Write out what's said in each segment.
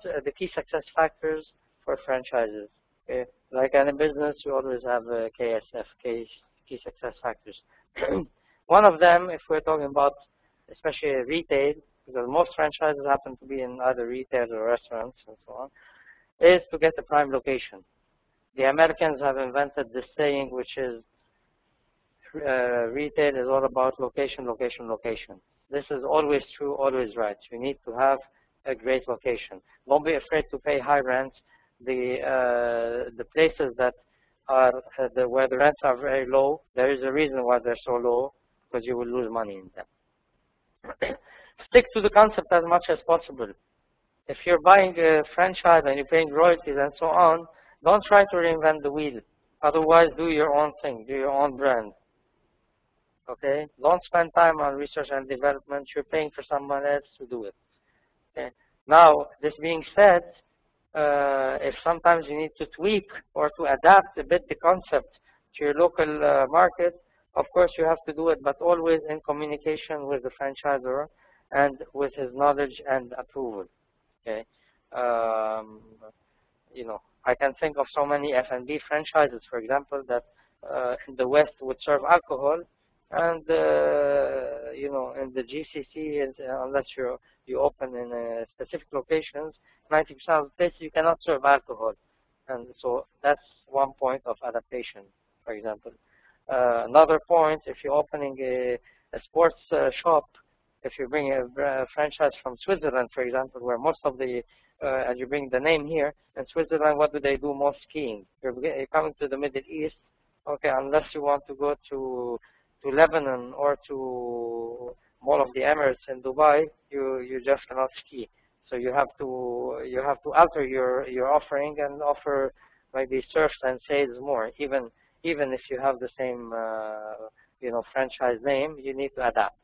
the key success factors for franchises. Okay? Like in a business, you always have KSF, key success factors. One of them, if we're talking about especially retail, because most franchises happen to be in either retail or restaurants and so on, is to get a prime location. The Americans have invented this saying, which is retail is all about location, location, location. This is always true, always right. You need to have a great location. Don't be afraid to pay high rents. The places that are where the rents are very low, there is a reason why they're so low, because you will lose money in them. Stick to the concept as much as possible. If you're buying a franchise and you're paying royalties and so on, don't try to reinvent the wheel. Otherwise, do your own thing, do your own brand. Okay? Don't spend time on research and development. You're paying for someone else to do it. Okay? Now, this being said, if sometimes you need to tweak or to adapt a bit the concept to your local market, of course you have to do it, but always in communication with the franchisor and with his knowledge and approval. Okay, you know, I can think of so many F&B franchises, for example, that in the West would serve alcohol, and you know, in the GCC, unless you open in specific locations, 90% of the places you cannot serve alcohol, and so that's one point of adaptation, for example. Another point, if you're opening a sports shop, if you bring a franchise from Switzerland, for example, where most of the, and you bring the name here, in Switzerland, what do they do most? Skiing. You're coming to the Middle East, okay, unless you want to go to Lebanon or to Mall of the Emirates in Dubai, you just cannot ski. So you have to alter your offering and offer maybe surfs and sails more. Even if you have the same you know, franchise name, you need to adapt.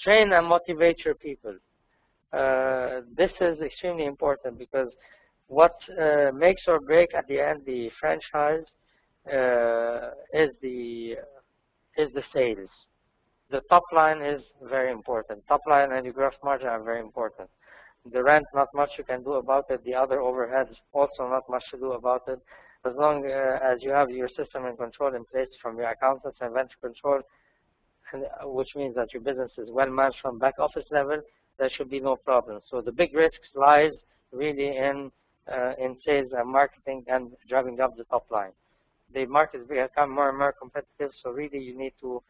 Train and motivate your people. This is extremely important, because what makes or break at the end the franchise is the sales. The top line is very important. Top line and your gross margin are very important. The rent, not much you can do about it. The other overheads, also not much to do about it. As long as you have your system and control in place from your accountants and venture control, which means that your business is well managed from back office level, there should be no problem. So the big risks lies really in sales and marketing and driving up the top line. The market has become more and more competitive, so really you need to,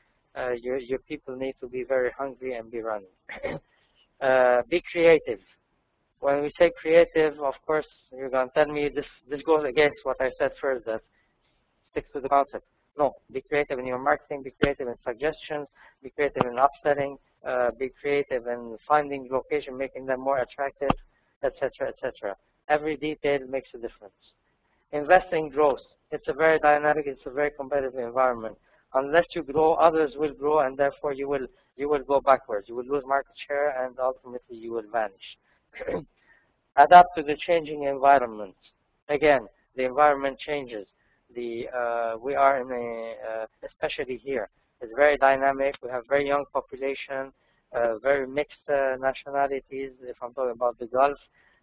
your people need to be very hungry and be running. Be creative. When we say creative, of course, you're going to tell me this goes against what I said first, that sticks to the concept. No, be creative in your marketing, be creative in suggestions, be creative in upselling, be creative in finding location, making them more attractive, etc., etc. Every detail makes a difference. Invest in growth. It's a very dynamic, it's a very competitive environment. Unless you grow, others will grow, and therefore you will go backwards. You will lose market share, and ultimately you will vanish. Adapt to the changing environment. Again, the environment changes. We are in a, especially here, it's very dynamic. We have very young population, very mixed nationalities. If I'm talking about the Gulf,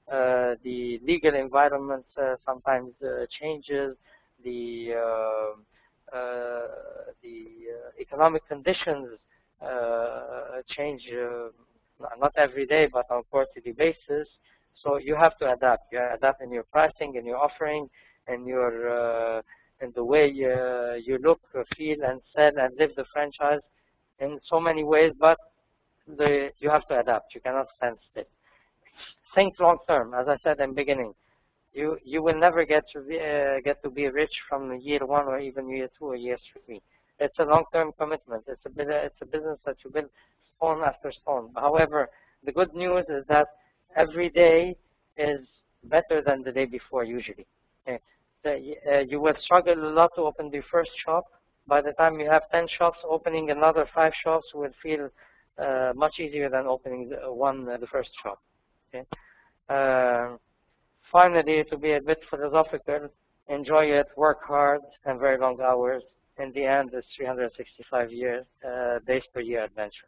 the legal environment sometimes changes. The economic conditions change, not every day, but on a quarterly basis. So you have to adapt. You adapt in your pricing, in your offering, in your in the way you look, feel, and sell and live the franchise in so many ways. But you have to adapt. You cannot stand still. Think long term, as I said in the beginning. You will never get to be rich from year 1 or even year 2 or year 3. It's a long-term commitment. It's a business that you build stone after stone. However, the good news is that every day is better than the day before usually. Okay. You will struggle a lot to open the first shop. By the time you have 10 shops, opening another 5 shops will feel much easier than opening the first shop. Okay. Finally, to be a bit philosophical, enjoy it, work hard, and very long hours. In the end, it's 365 days per year adventure.